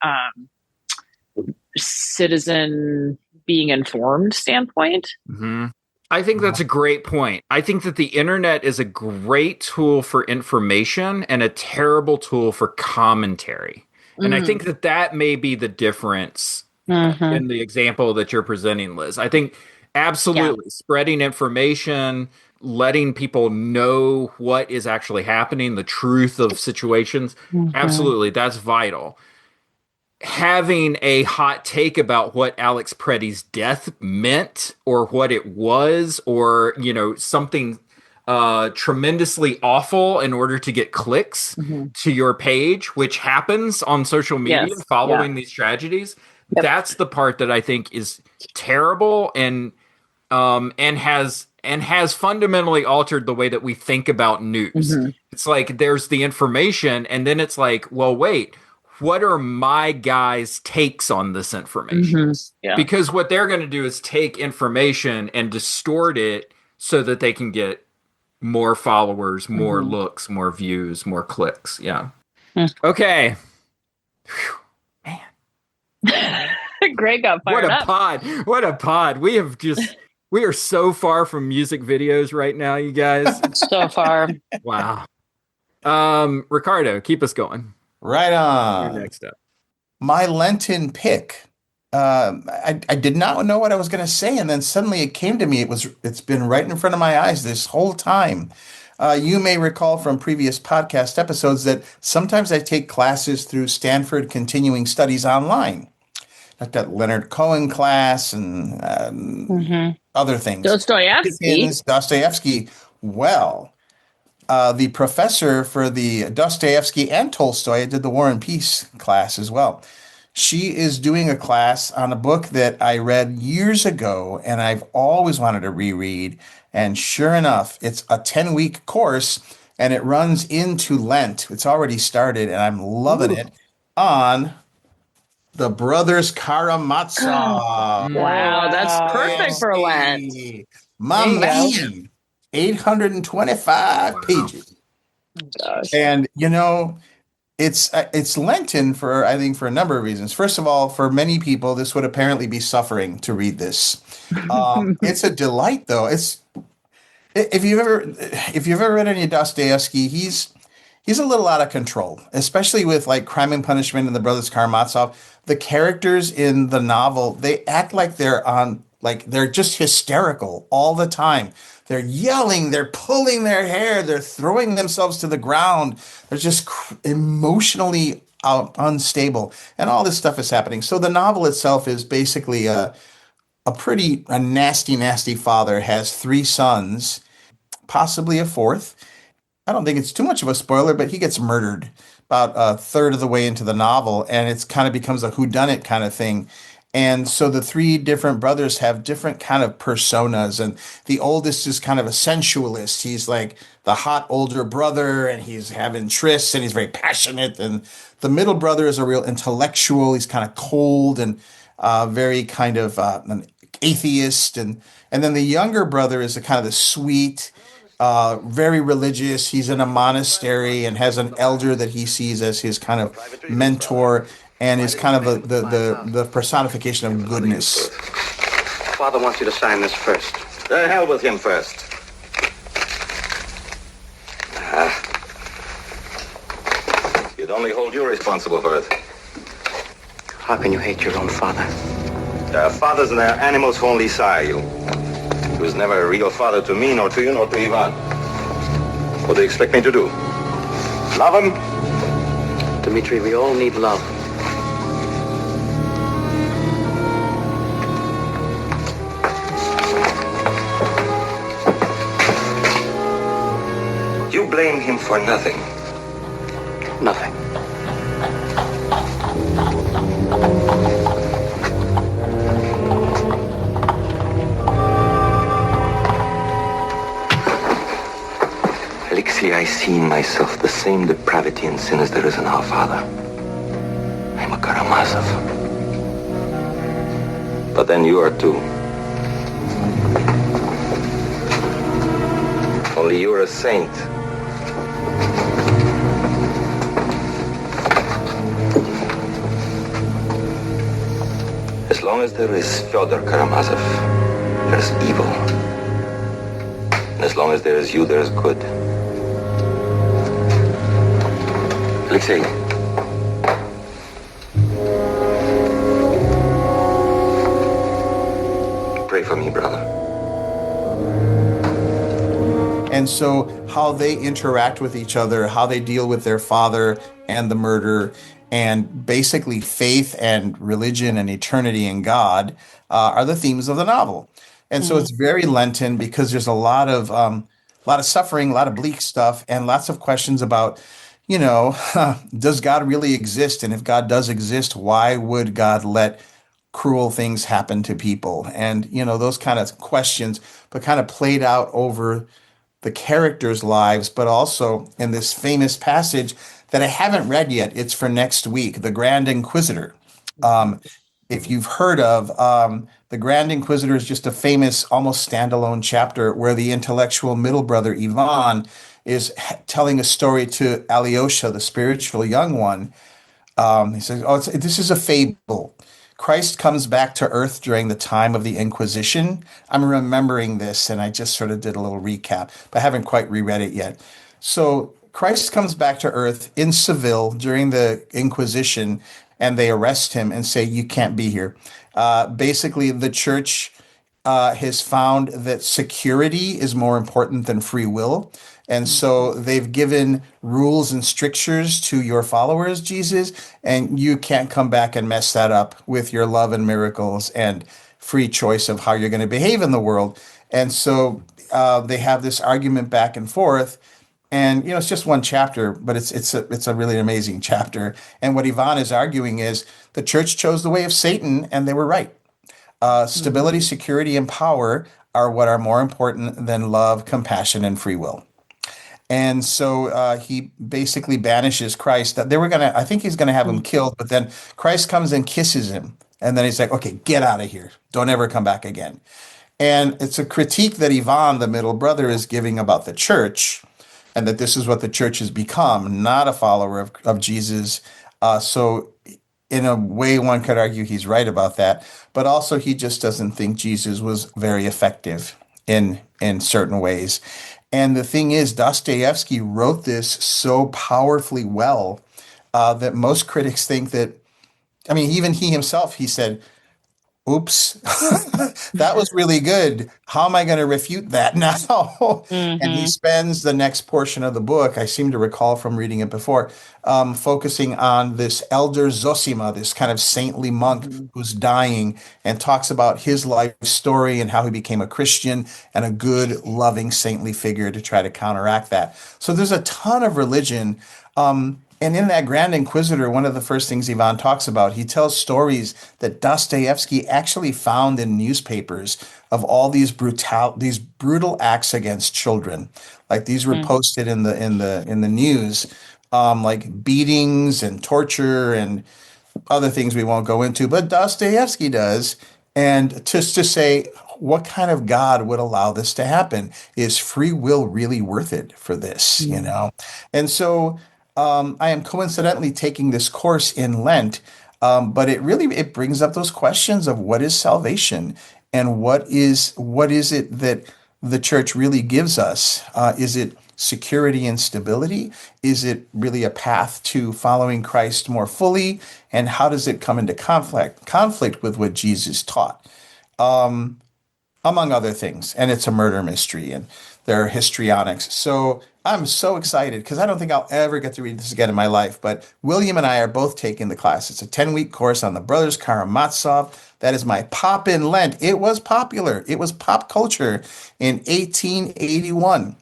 citizen being informed standpoint. Mm-hmm. I think that's a great point. I think that the internet is a great tool for information and a terrible tool for commentary. And I think that may be the difference in the example that you're presenting, Liz. I think absolutely spreading information, letting people know what is actually happening, the truth of situations, absolutely, that's vital. Having a hot take about what Alex Pretty's death meant or what it was, or, something tremendously awful in order to get clicks to your page, which happens on social media following these tragedies. Yep. That's the part that I think is terrible and has fundamentally altered the way that we think about news. It's like there's the information, and then it's like, well, wait, what are my guys' takes on this information? Because what they're going to do is take information and distort it so that they can get more followers, more looks, more views, more clicks. Yeah. Okay. Whew. Greg got fired up. What a pod. We are so far from music videos right now, you guys. So far. Wow. Ricardo, keep us going. Right on. You're next up. My Lenten pick. I did not know what I was going to say, and then suddenly it came to me. It's been right in front of my eyes this whole time. You may recall from previous podcast episodes that sometimes I take classes through Stanford Continuing Studies online, like that Leonard Cohen class and other things. Dostoevsky. Well, the professor for the Dostoevsky and Tolstoy, I did the War and Peace class as well. She is doing a class on a book that I read years ago, and I've always wanted to reread. And sure enough, it's a 10-week course, and it runs into Lent. It's already started, and I'm loving it, on the Brothers Karamazov. Wow, that's perfect for Lent. My man, 825 pages. Gosh. And, it's Lenten for a number of reasons. First of all, for many people, this would apparently be suffering to read this. It's a delight, though. If you've ever read any Dostoevsky, he's a little out of control, especially with like Crime and Punishment and the Brothers Karamazov. The characters in the novel, they act like they're just hysterical all the time. They're yelling, they're pulling their hair, they're throwing themselves to the ground. They're just emotionally unstable, and all this stuff is happening. So the novel itself is basically a a nasty, nasty father has three sons, possibly a fourth. I don't think it's too much of a spoiler, but he gets murdered about a third of the way into the novel, and it's kind of becomes a whodunit kind of thing. And so the three different brothers have different kind of personas, and the oldest is kind of a sensualist. He's like the hot older brother, and he's having trysts, and he's very passionate. And the middle brother is a real intellectual. He's kind of cold and very kind of an atheist, and then the younger brother is a kind of the sweet, very religious. He's in a monastery and has an elder that he sees as his kind of mentor and is kind of the personification of goodness. Father wants you to sign this first. The hell with him first. You'd only hold you responsible for it. How can you hate your own father? There are fathers and there are animals who only sire you. He was never a real father to me, nor to you, nor to Ivan. What do you expect me to do? Love him? Dmitri, we all need love. You blame him for nothing. Nothing. Alexei, I see in myself the same depravity and sin as there is in our father. I'm a Karamazov. But then you are too. Only you're a saint. As long as there is Fyodor Karamazov, there's evil. And as long as there is you, there's good. Alexei. Pray for me, brother. And so how they interact with each other, how they deal with their father and the murder, and basically faith and religion and eternity in God are the themes of the novel. And so it's very Lenten because there's a lot of suffering, a lot of bleak stuff, and lots of questions about, does God really exist? And if God does exist, why would God let cruel things happen to people? And, those kind of questions, but kind of played out over the characters' lives, but also in this famous passage that I haven't read yet. It's for next week, The Grand Inquisitor. If you've heard of, The Grand Inquisitor is just a famous, almost standalone chapter where the intellectual middle brother, Ivan, is telling a story to Alyosha, the spiritual young one. He says, this is a fable. Christ comes back to earth during the time of the Inquisition. I'm remembering this, and I just sort of did a little recap, but I haven't quite reread it yet. So Christ comes back to earth in Seville during the Inquisition, and they arrest him and say, you can't be here. Basically, the church has found that security is more important than free will. And so they've given rules and strictures to your followers, Jesus, and you can't come back and mess that up with your love and miracles and free choice of how you're going to behave in the world. And so they have this argument back and forth. And, it's just one chapter, but it's a really amazing chapter. And what Ivan is arguing is the church chose the way of Satan, and they were right. Stability, security, and power are what are more important than love, compassion, and free will. And so he basically banishes Christ. That I think he's going to have him killed, but then Christ comes and kisses him. And then he's like, okay, get out of here. Don't ever come back again. And it's a critique that Ivan, the middle brother, is giving about the church, and that this is what the church has become, not a follower of Jesus. So in a way, one could argue he's right about that. But also he just doesn't think Jesus was very effective in certain ways. And the thing is, Dostoevsky wrote this so powerfully well that most critics think that, even he himself, he said, Oops, that was really good. How am I going to refute that now? And he spends the next portion of the book, I seem to recall from reading it before, focusing on this elder Zosima, this kind of saintly monk who's dying, and talks about his life story and how he became a Christian and a good, loving, saintly figure to try to counteract that. So there's a ton of religion. And in that Grand Inquisitor, one of the first things Ivan talks about, he tells stories that Dostoevsky actually found in newspapers of all these brutal acts against children. Like these were posted in the news, like beatings and torture and other things we won't go into, but Dostoevsky does. And just to say, what kind of God would allow this to happen? Is free will really worth it for this, you know? And so I am coincidentally taking this course in Lent, but it brings up those questions of what is salvation and what is it that the church really gives us? Is it security and stability? Is it really a path to following Christ more fully? And how does it come into conflict with what Jesus taught? Among other things. And it's a murder mystery, and there are histrionics. So I'm so excited because I don't think I'll ever get to read this again in my life. But William and I are both taking the class. It's a 10-week course on the Brothers Karamazov. That is my pop in Lent. It was popular. It was pop culture in 1881.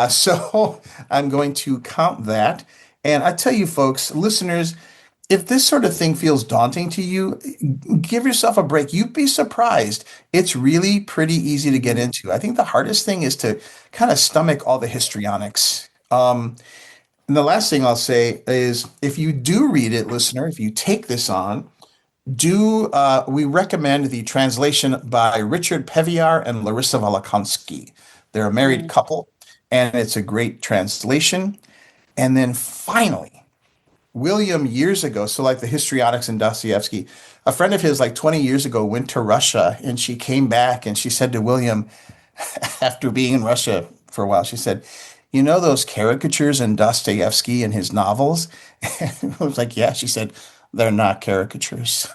So I'm going to count that. And I tell you, folks, listeners, if this sort of thing feels daunting to you, give yourself a break. You'd be surprised. It's really pretty easy to get into. I think the hardest thing is to kind of stomach all the histrionics. And the last thing I'll say is if you do read it, listener, if you take this on, we recommend the translation by Richard Peviar and Larissa Volokonsky. They're a married couple, and it's a great translation. And then finally, William years ago, so like the histrionics and Dostoevsky, a friend of his like 20 years ago went to Russia, and she came back and she said to William, after being in Russia for a while, she said, you know those caricatures in Dostoevsky and his novels? And I was like, yeah. She said, they're not caricatures.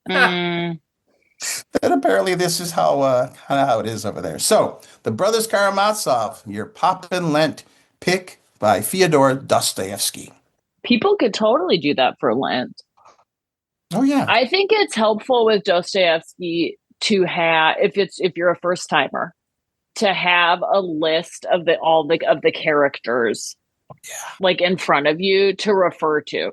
And apparently this is how kind of how it is over there. So the Brothers Karamazov, your Pop and Lent pick by Fyodor Dostoevsky. People could totally do that for Lent. Oh yeah. I think it's helpful with Dostoevsky to have, if you're a first timer, to have a list of the characters like in front of you to refer to.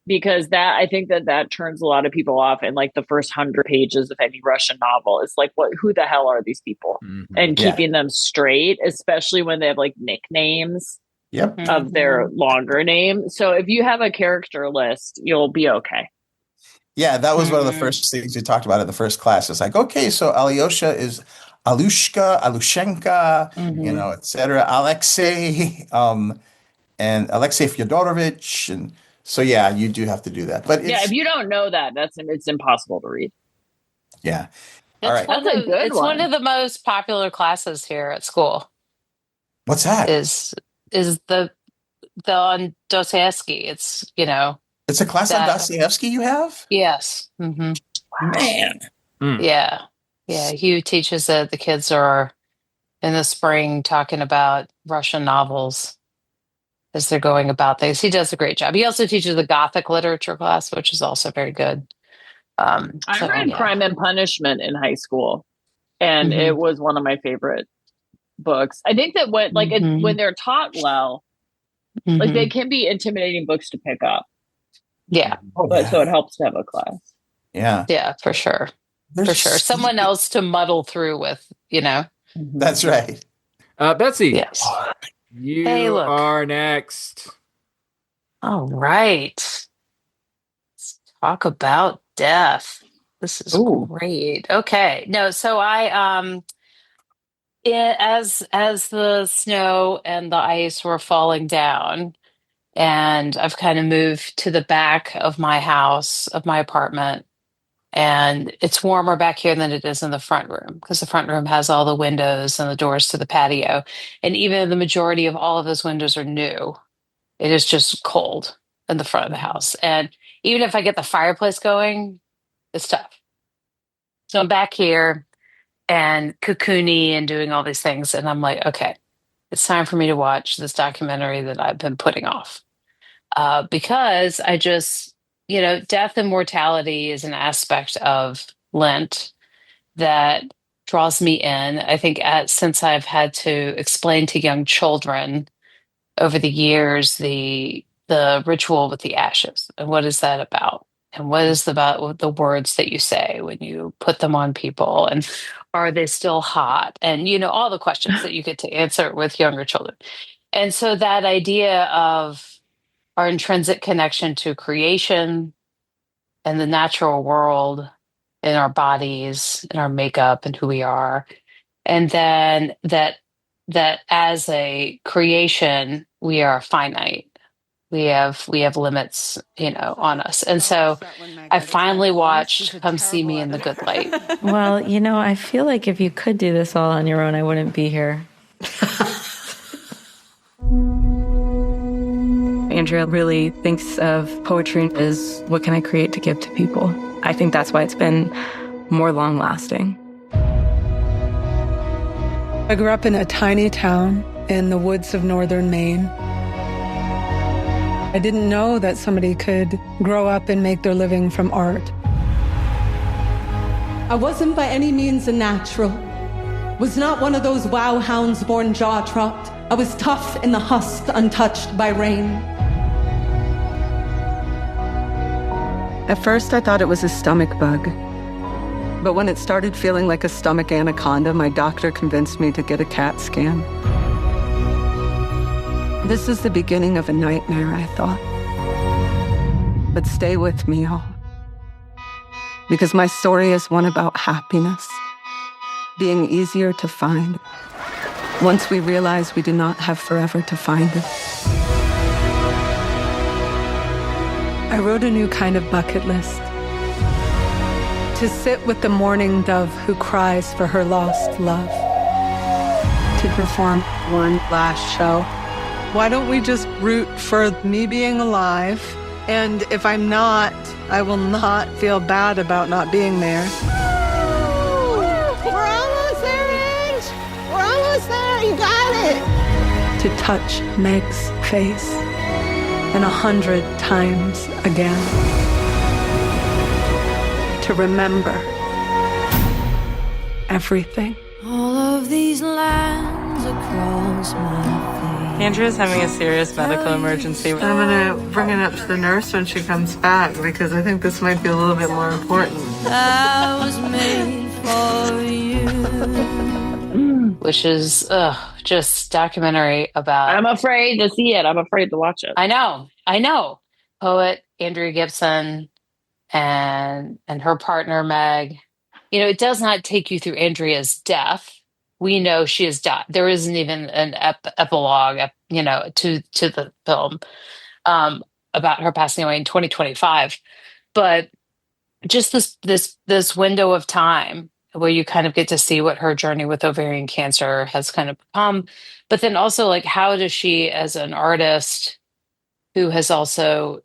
Because I think that turns a lot of people off in like the first 100 pages of any Russian novel. It's like, who the hell are these people? And keeping them straight, especially when they have like nicknames of their longer name. So if you have a character list, you'll be okay. Yeah, that was one of the first things we talked about in the first class. It's like, okay, so Alyosha is Alushka, Alushenka, et cetera, Alexei, and Alexei Fyodorovich. And so, yeah, you do have to do that. But if you don't know that, it's impossible to read. Yeah. All right. It's one of the most popular classes here at school. What's that? Is the on Dostoevsky. It's, It's a class on Dostoevsky you have? Yes. Mm-hmm. Man. Yeah. Yeah. Hugh teaches that the kids are in the spring talking about Russian novels as they're going about things. He does a great job. He also teaches the Gothic literature class, which is also very good. I read Crime and Punishment in high school, and it was one of my favorite books. I think that when they're taught well, like they can be intimidating books to pick up. Yeah. So it helps to have a class. Yeah. Yeah, for sure. For sure. Someone else to muddle through with, That's right. Betsy. Yes. You are next. All right. Let's talk about death. This is great. Okay. No, so I as the snow and the ice were falling down, and I've kind of moved to the back of my house, of my apartment, and it's warmer back here than it is in the front room because the front room has all the windows and the doors to the patio. And even though the majority of all of those windows are new, it is just cold in the front of the house. And even if I get the fireplace going, It's tough. So I'm back here and cocoony and doing all these things. And I'm like, okay, it's time for me to watch this documentary that I've been putting off. Because I just, death and mortality is an aspect of Lent that draws me in. I think since I've had to explain to young children over the years the ritual with the ashes and what is that about, and what is about the words that you say when you put them on people, and are they still hot, and all the questions that you get to answer with younger children. And so that idea of our intrinsic connection to creation and the natural world in our bodies and our makeup and who we are, and then that as a creation we are finite, we have limits on us. And so I finally watched Come See Me in the Good Light. Well, I feel like if you could do this all on your own, I wouldn't be here. Andrea really thinks of poetry as what can I create to give to people. I think that's why it's been more long-lasting. I grew up in a tiny town in the woods of northern Maine. I didn't know that somebody could grow up and make their living from art. I wasn't by any means a natural. Was not one of those wow hounds born jaw-dropped. I was tough in the husk, untouched by rain. At first, I thought it was a stomach bug. But when it started feeling like a stomach anaconda, my doctor convinced me to get a CAT scan. This is the beginning of a nightmare, I thought. But stay with me, y'all. Because my story is one about happiness, being easier to find once we realize we do not have forever to find it. I wrote a new kind of bucket list. To sit with the mourning dove who cries for her lost love. To perform one last show. Why don't we just root for me being alive? And if I'm not, I will not feel bad about not being there. We're almost there, Ange. We're almost there. You got it. To touch Meg's face. And 100 times again. To remember everything. All of these lines across my face. Andrea's having a serious medical emergency. I'm gonna bring it up to the nurse when she comes back because I think this might be a little bit more important. I was made for you. Which is just documentary about. I'm afraid to see it. I'm afraid to watch it. I know. Poet Andrea Gibson and her partner Meg. It does not take you through Andrea's death. We know she has died. There isn't even an epilogue, to the film about her passing away in 2025. But just this window of time where you kind of get to see what her journey with ovarian cancer has kind of become, but then also like how does she, as an artist who has also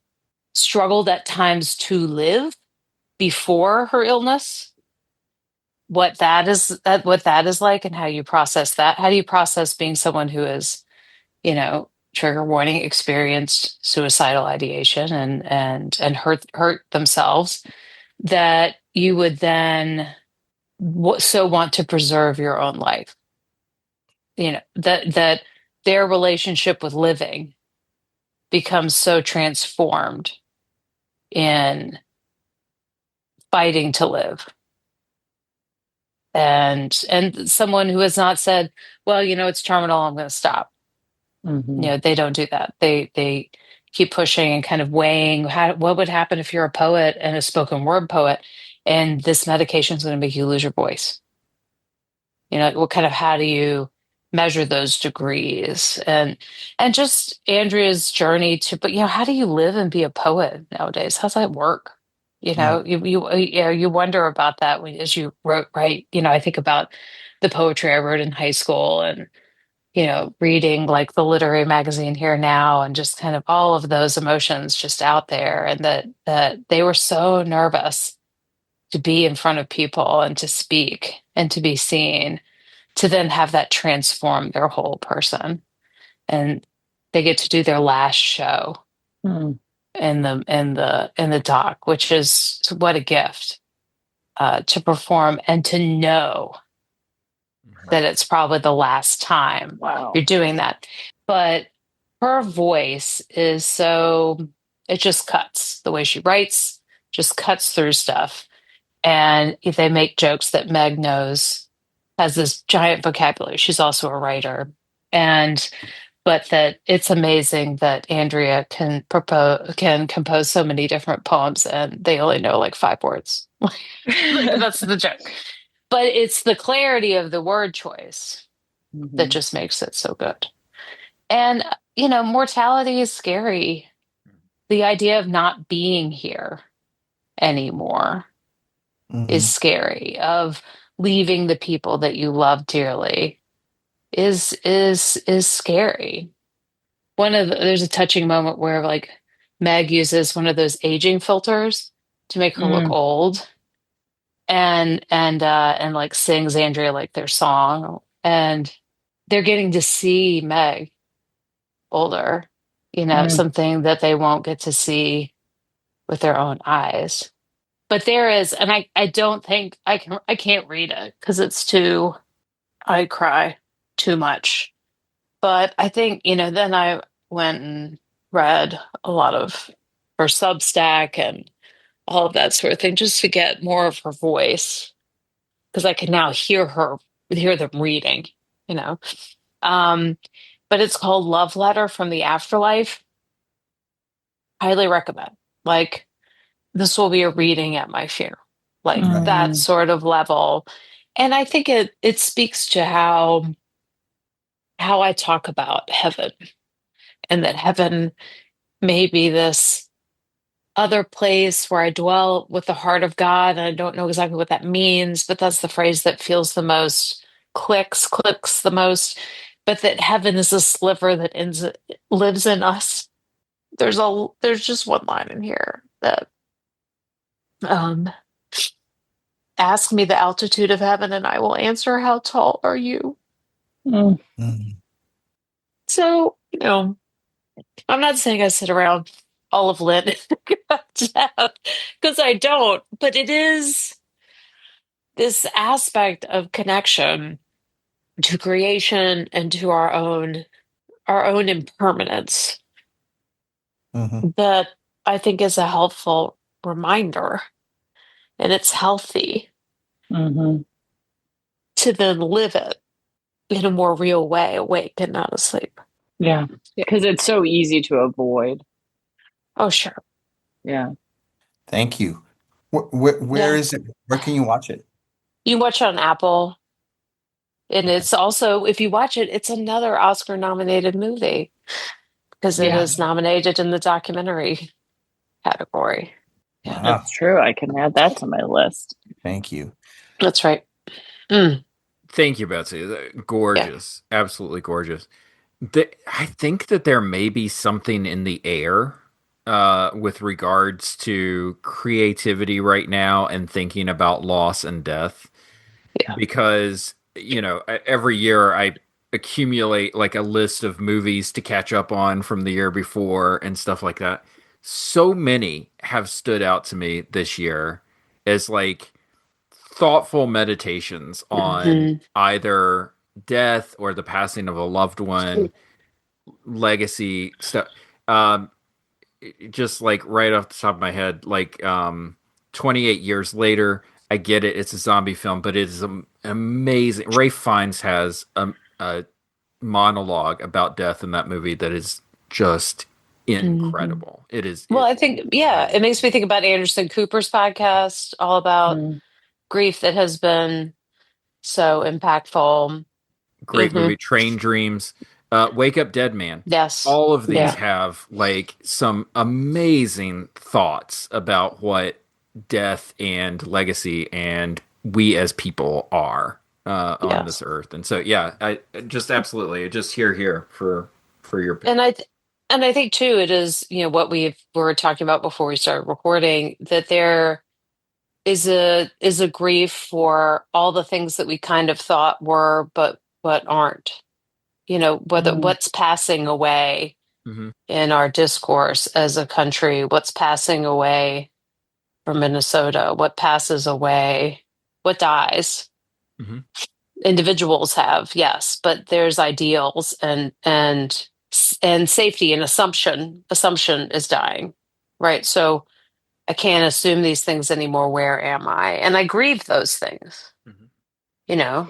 struggled at times to live before her illness, what that is like, and how you process that. How do you process being someone who is, trigger warning, experienced suicidal ideation and hurt themselves, that you would then so want to preserve your own life. That their relationship with living becomes so transformed in fighting to live. And someone who has not said, well, it's terminal, I'm going to stop. Mm-hmm. They don't do that. They keep pushing and kind of weighing what would happen if you're a poet and a spoken word poet, and this medication is going to make you lose your voice. How do you measure those degrees? And just Andrea's journey but how do you live and be a poet nowadays? How's that work? You wonder about that as you write. I think about the poetry I wrote in high school and, reading like the literary magazine Here Now, and just kind of all of those emotions just out there. And that they were so nervous to be in front of people and to speak and to be seen, to then have that transform their whole person. And they get to do their last show in the doc, which is what a gift to perform and to know that it's probably the last time you're doing that. But her voice is so, it just cuts. The way she writes just cuts through stuff. And if they make jokes that Meg knows, has this giant vocabulary. She's also a writer. But that it's amazing that Andrea can compose so many different poems and they only know like 5 words. Like, that's the joke. But it's the clarity of the word choice that just makes it so good. And, mortality is scary. The idea of not being here anymore is scary, of leaving the people that you love dearly is scary. There's a touching moment where like Meg uses one of those aging filters to make her look old and like sings Andrea like their song, and they're getting to see Meg older, something that they won't get to see with their own eyes. But there is, and I don't think I can't read it because I'd cry too much. But I think, then I went and read a lot of her Substack and all of that sort of thing, just to get more of her voice, because I can now hear them reading, but it's called Love Letter from the Afterlife. Highly recommend. Like, this will be a reading at my funeral, like that sort of level. And I think it speaks to how I talk about heaven, and that heaven may be this other place where I dwell with the heart of God. And I don't know exactly what that means, but that's the phrase that feels the most, clicks the most. But that heaven is a sliver that lives in us. There's just one line in here that ask me the altitude of heaven and I will answer, how tall are you? So, I'm not saying I sit around all of Lent because I don't, but it is this aspect of connection to creation and to our own impermanence that I think is a helpful reminder, and it's healthy to then live it in a more real way, awake and not asleep. Yeah, because it's so easy to avoid. Oh, sure. Yeah. Thank you. Where is it? Where can you watch it? You watch it on Apple. And it's also, if you watch it, it's another Oscar-nominated movie because it is nominated in the documentary category. Yeah, that's true. I can add that to my list. Thank you. That's right. Thank you, Betsy. Gorgeous. Yeah. Absolutely gorgeous. I think that there may be something in the air with regards to creativity right now and thinking about loss and death. Yeah. Because, every year I accumulate like a list of movies to catch up on from the year before and stuff like that. So many have stood out to me this year as like thoughtful meditations on either death or the passing of a loved one, legacy stuff. Just like right off the top of my head, like 28 years later, I get it. It's a zombie film, but it is amazing. Ray Fiennes has a monologue about death in that movie that is just incredible. It is. Well, I think, it makes me think about Anderson Cooper's podcast, all about grief that has been so impactful. Great movie, Train Dreams, Wake Up Dead Man. Yes. All of these have like some amazing thoughts about what death and legacy and we as people are on this earth. And so, I just absolutely just here for your opinion. And I think too, it is, what we were talking about before we started recording, that is a grief for all the things that we kind of thought were, but aren't. What's passing away in our discourse as a country, what's passing away from Minnesota, what passes away, what dies. Individuals have, yes, but there's ideals and safety and assumption. Assumption is dying, right? So I can't assume these things anymore. Where am I? And I grieve those things, you know.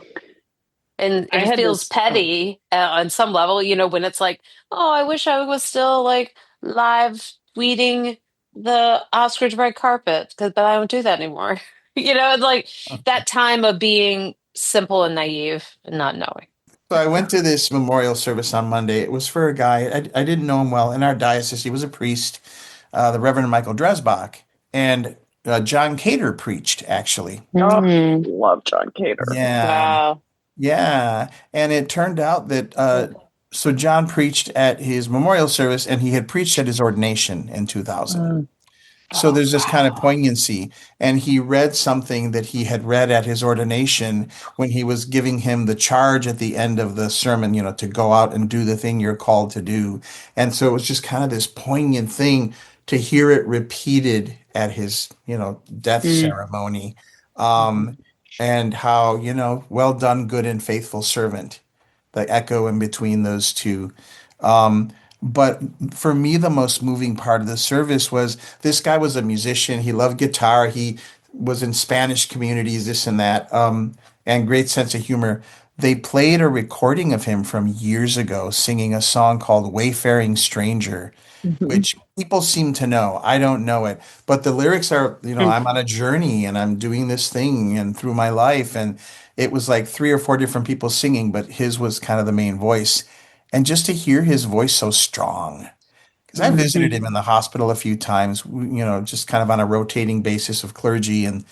And I it had feels this- petty on some level, when it's like, oh, I wish I was still like live tweeting the Oscars red carpet, but I don't do that anymore. It's like that time of being simple and naive and not knowing. So I went to this memorial service on Monday. It was for a guy, I didn't know him well. In our diocese, he was a priest, the Reverend Michael Dresbach. And John Cater preached, actually. Love John Cater. Yeah. Wow. Yeah. And it turned out that, so John preached at his memorial service, and he had preached at his ordination in 2000. So there's this kind of poignancy. And he read something that he had read at his ordination when he was giving him the charge at the end of the sermon, to go out and do the thing you're called to do. And so it was just kind of this poignant thing to hear it repeated at his, death ceremony. And how, well done, good and faithful servant, the echo in between those two. But for me, the most moving part of the service was this guy was a musician. He loved guitar. He was in Spanish communities, this and that, and great sense of humor. They played a recording of him from years ago singing a song called Wayfaring Stranger, which people seem to know. I don't know it. But the lyrics are, I'm on a journey and I'm doing this thing and through my life. And it was like 3 or 4 different people singing, but his was kind of the main voice. And just to hear his voice so strong, because I visited him in the hospital a few times, just kind of on a rotating basis of clergy, and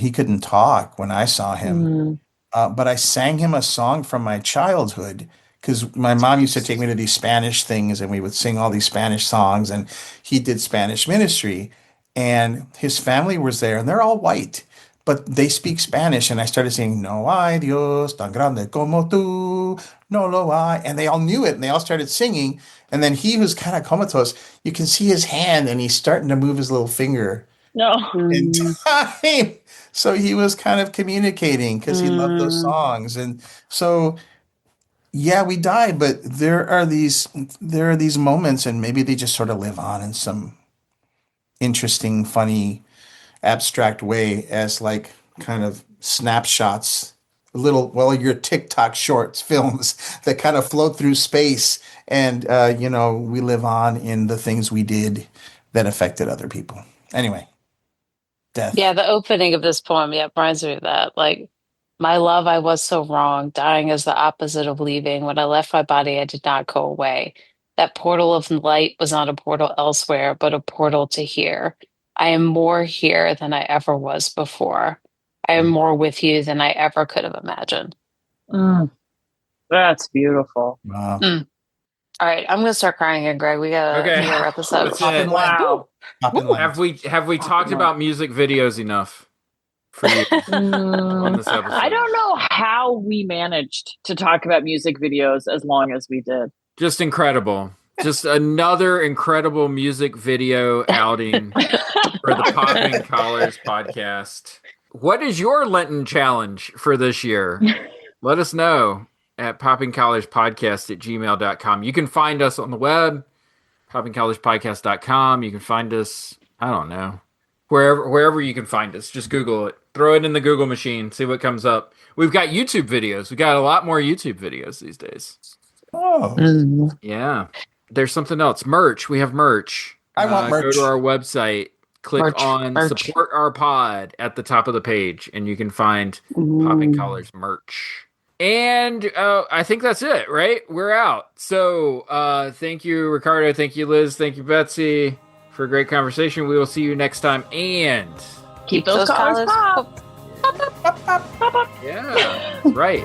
he couldn't talk when I saw him. But I sang him a song from my childhood, because my mom used to take me to these Spanish things, and we would sing all these Spanish songs, and he did Spanish ministry, and his family was there, and they're all white, but they speak Spanish. And I started saying, no hay Dios tan grande como tú, no lo hay. And they all knew it, and they all started singing. And then he was kind of comatose. You can see his hand, and he's starting to move his little finger No. in time. So he was kind of communicating because he loved those songs. And so, yeah, we died, but there are these moments, and maybe they just sort of live on in some interesting, funny, abstract way as like kind of snapshots, your TikTok shorts, films that kind of float through space. And, we live on in the things we did that affected other people. Anyway, death. Yeah, the opening of this poem, reminds me of that. Like, my love, I was so wrong. Dying is the opposite of leaving. When I left my body, I did not go away. That portal of light was not a portal elsewhere, but a portal to here. I am more here than I ever was before. I am more with you than I ever could have imagined. That's beautiful. Wow. All right, I'm gonna start crying again, Greg. We gotta wrap this up. That's it. Wow. Have we talked about music videos enough for you on this episode? I don't know how we managed to talk about music videos as long as we did. Just incredible. Just another incredible music video outing for the Popping Collars podcast. What is your Lenten challenge for this year? Let us know at poppingcollarspodcast@gmail.com. You can find us on the web, poppingcollarspodcast.com. You can find us, I don't know, wherever you can find us. Just Google it. Throw it in the Google machine. See what comes up. We've got YouTube videos. We got a lot more YouTube videos these days. Oh. Yeah. There's something else. Merch. We have merch. I want merch. Go to our website. Click on merch. Support Our Pod at the top of the page, and you can find Popping Collars merch. And I think that's it, right? We're out. So thank you, Ricardo. Thank you, Liz. Thank you, Betsy, for a great conversation. We will see you next time. And Keep those collars popped. Yeah, right.